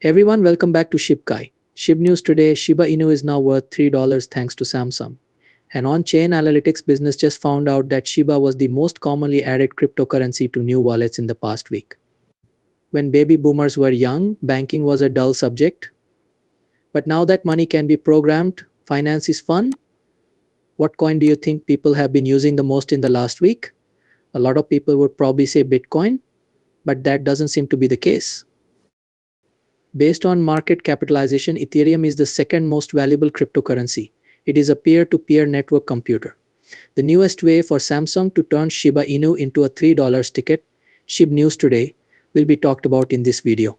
Everyone, welcome back to Shibkai. Shib news today: Shiba Inu is now worth $3 thanks to Samsung. An on-chain analytics business just found out that Shiba was the most commonly added cryptocurrency to new wallets in the past week. When baby boomers were young, banking was a dull subject. But now that money can be programmed, finance is fun. What coin do you think people have been using the most in the last week? A lot of people would probably say Bitcoin, but that doesn't seem to be the case. Based on market capitalization, Ethereum is the second most valuable cryptocurrency. It is a peer-to-peer network computer. The newest way for Samsung to turn Shiba Inu into a $3 ticket, Shib News Today, will be talked about in this video.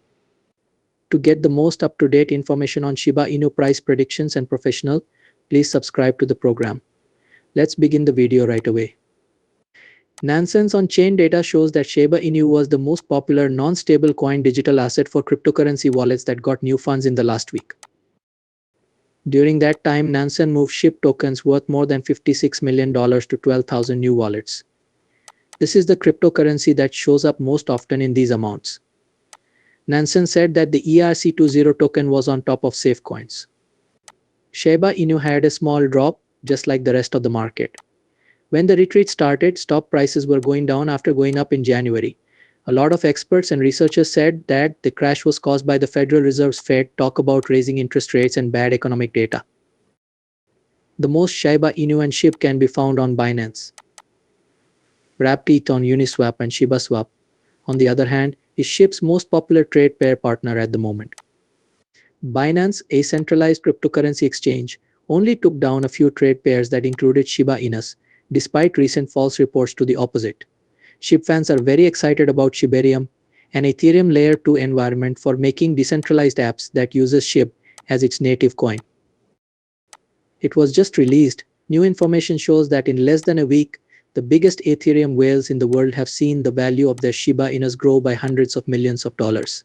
To get the most up-to-date information on Shiba Inu price predictions and professional, please subscribe to the program. Let's begin the video right away. Nansen's on-chain data shows that Shiba Inu was the most popular non-stable coin digital asset for cryptocurrency wallets that got new funds in the last week. During that time, Nansen moved SHIB tokens worth more than $56 million to 12,000 new wallets. This is the cryptocurrency that shows up most often in these amounts. Nansen said that the ERC20 token was on top of safe coins. Shiba Inu had a small drop, just like the rest of the market. When the retreat started, stock prices were going down after going up in January. A lot of experts and researchers said that the crash was caused by the Federal Reserve's Fed talk about raising interest rates and bad economic data. The most Shiba Inu and Shib can be found on Binance, wrapped ETH on Uniswap and shibaswap. On the other hand, is Shib's most popular trade pair partner at the moment. Binance, a centralized cryptocurrency exchange, only took down a few trade pairs that included Shiba Inus, despite recent false reports to the opposite. Shib fans are very excited about Shibarium, an Ethereum Layer 2 environment for making decentralized apps that uses Shib as its native coin. It was just released. New information shows that in less than a week, the biggest Ethereum whales in the world have seen the value of their Shiba Inus grow by hundreds of millions of dollars.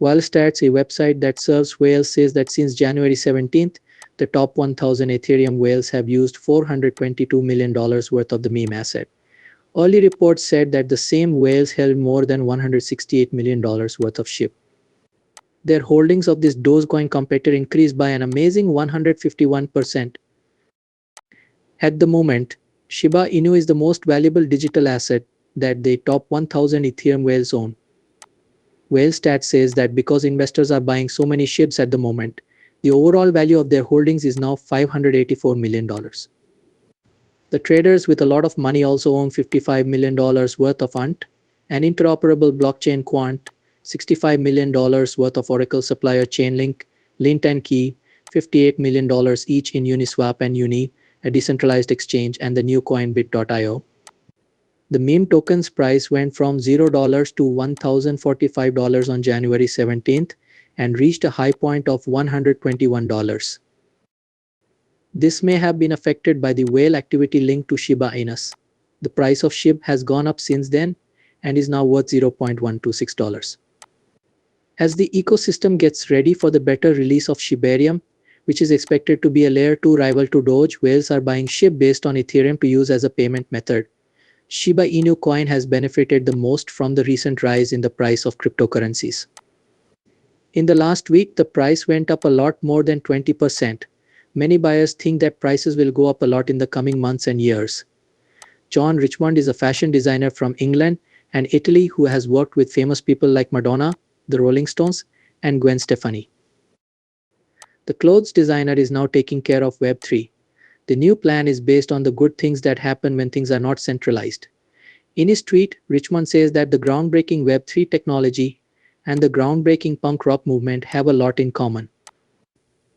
WhaleStats, a website that serves whales, says that since January 17th, the top 1,000 Ethereum whales have used $422 million worth of the meme asset. Early reports said that the same whales held more than $168 million worth of SHIB. Their holdings of this Dogecoin competitor increased by an amazing 151%. At the moment, Shiba Inu is the most valuable digital asset that the top 1,000 Ethereum whales own. WhaleStat says that because investors are buying so many SHIBs at the moment, the overall value of their holdings is now $584 million. The traders with a lot of money also own $55 million worth of UNT, an interoperable blockchain Quant, $65 million worth of Oracle supplier Chainlink, Lint and Key, $58 million each in Uniswap and Uni, a decentralized exchange, and the new coin bit.io. The meme token's price went from $0 to $1,045 on January 17th and reached a high point of $121. This may have been affected by the whale activity linked to Shiba Inus. The price of SHIB has gone up since then and is now worth $0.126. As the ecosystem gets ready for the beta release of Shibarium, which is expected to be a layer 2 rival to Doge, whales are buying SHIB based on Ethereum to use as a payment method. Shiba Inu coin has benefited the most from the recent rise in the price of cryptocurrencies. In the last week, the price went up a lot more than 20%. Many buyers think that prices will go up a lot in the coming months and years. John Richmond is a fashion designer from England and Italy who has worked with famous people like Madonna, the Rolling Stones, and Gwen Stefani. The clothes designer is now taking care of Web3. The new plan is based on the good things that happen when things are not centralized. In his tweet, Richmond says that the groundbreaking Web3 technology and the groundbreaking punk rock movement have a lot in common.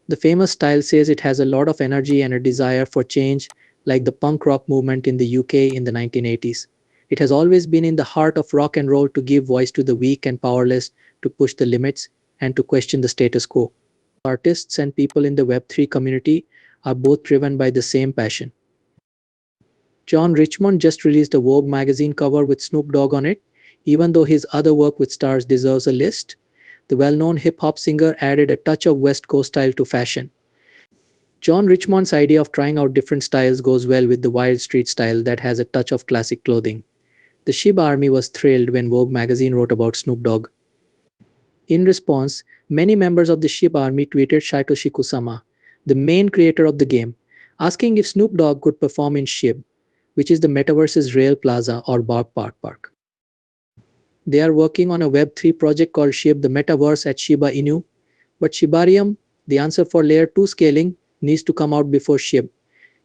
The famous style says it has a lot of energy and a desire for change, like the punk rock movement in the UK in the 1980s. It has always been in the heart of rock and roll to give voice to the weak and powerless, to push the limits, and to question the status quo. Artists and people in the Web3 community are both driven by the same passion. John Richmond just released a Vogue magazine cover with Snoop Dogg on it, even though his other work with stars deserves a list. The well-known hip-hop singer added a touch of West Coast style to fashion. John Richmond's idea of trying out different styles goes well with the wild street style that has a touch of classic clothing. The Shib army was thrilled when Vogue magazine wrote about Snoop Dogg. In response, many members of the Shib army tweeted Satoshi Kusama, the main creator of the game, asking if Snoop Dogg could perform in Shib, which is the metaverse's Rail Plaza or Bar Park. They are working on a Web3 project called Shib, the metaverse at Shiba Inu, but Shibarium, the answer for layer 2 scaling, needs to come out before Shib.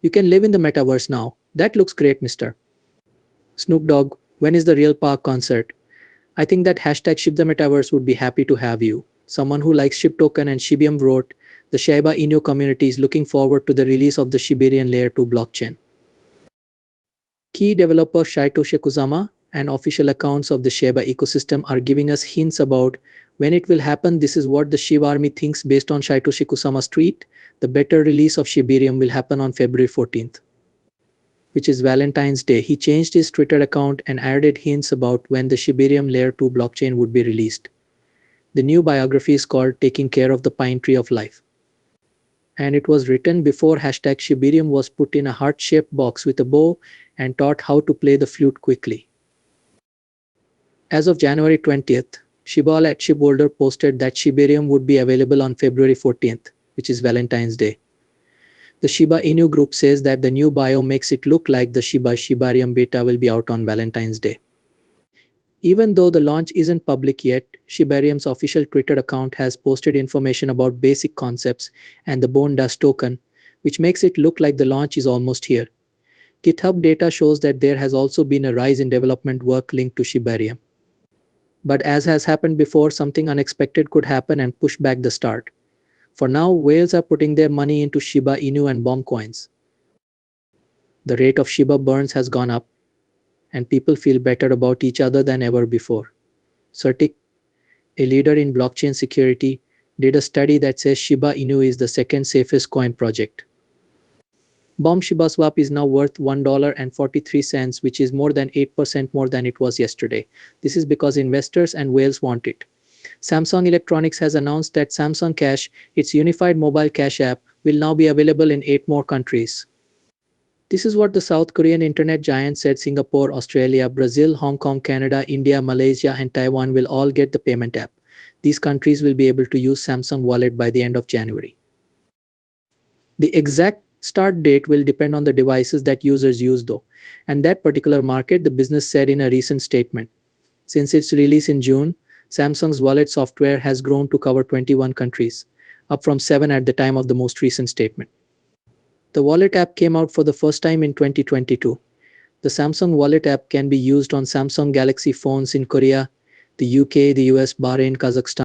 You can live in the metaverse now. That looks great, mister. Snoop Dogg, when is the real park concert? I think that hashtag Shib the Metaverse would be happy to have you. Someone who likes shibatoken and Shibium wrote, the Shiba Inu community is looking forward to the release of the Shibarian Layer 2 blockchain. Key developer Satoshi Kusama and official accounts of the Shiba ecosystem are giving us hints about when it will happen. This is what the Shiba army thinks based on Satoshi Kusama's tweet. The beta release of Shibarium will happen on February 14th, which is Valentine's Day. He changed his Twitter account and added hints about when the Shibarium Layer 2 blockchain would be released. The new biography is called Taking Care of the Pine Tree of Life, and it was written before hashtag Shibarium was put in a heart-shaped box with a bow and taught how to play the flute quickly. As of January 20th, Shibal at Shibholder posted that Shibarium would be available on February 14th, which is Valentine's Day. The Shiba Inu group says that the new bio makes it look like the Shibarium beta will be out on Valentine's Day. Even though the launch isn't public yet, Shibarium's official Twitter account has posted information about basic concepts and the Bone Dust token, which makes it look like the launch is almost here. GitHub data shows that there has also been a rise in development work linked to Shibarium. But as has happened before, something unexpected could happen and push back the start. For now, whales are putting their money into Shiba Inu and bomb coins. The rate of Shiba burns has gone up, and people feel better about each other than ever before. Certic, a leader in blockchain security, did a study that says Shiba Inu is the second safest coin project. Bomb shibaswap is now worth $1.43, which is more than 8% more than it was yesterday. This is because investors and whales want it. Samsung Electronics has announced that Samsung Cash, its unified mobile cash app, will now be available in 8 more countries. This is what the South Korean internet giant said. Singapore, Australia, Brazil, Hong Kong, Canada, India, Malaysia, and Taiwan will all get the payment app. These countries will be able to use Samsung Wallet by the end of January. The exact start date will depend on the devices that users use though, and that particular market, the business said in a recent statement. Since its release in June, Samsung's wallet software has grown to cover 21 countries, up from 7 at the time of the most recent statement. The wallet app came out for the first time in 2022. The Samsung Wallet app can be used on Samsung Galaxy phones in Korea, the UK, the US, Bahrain, Kazakhstan,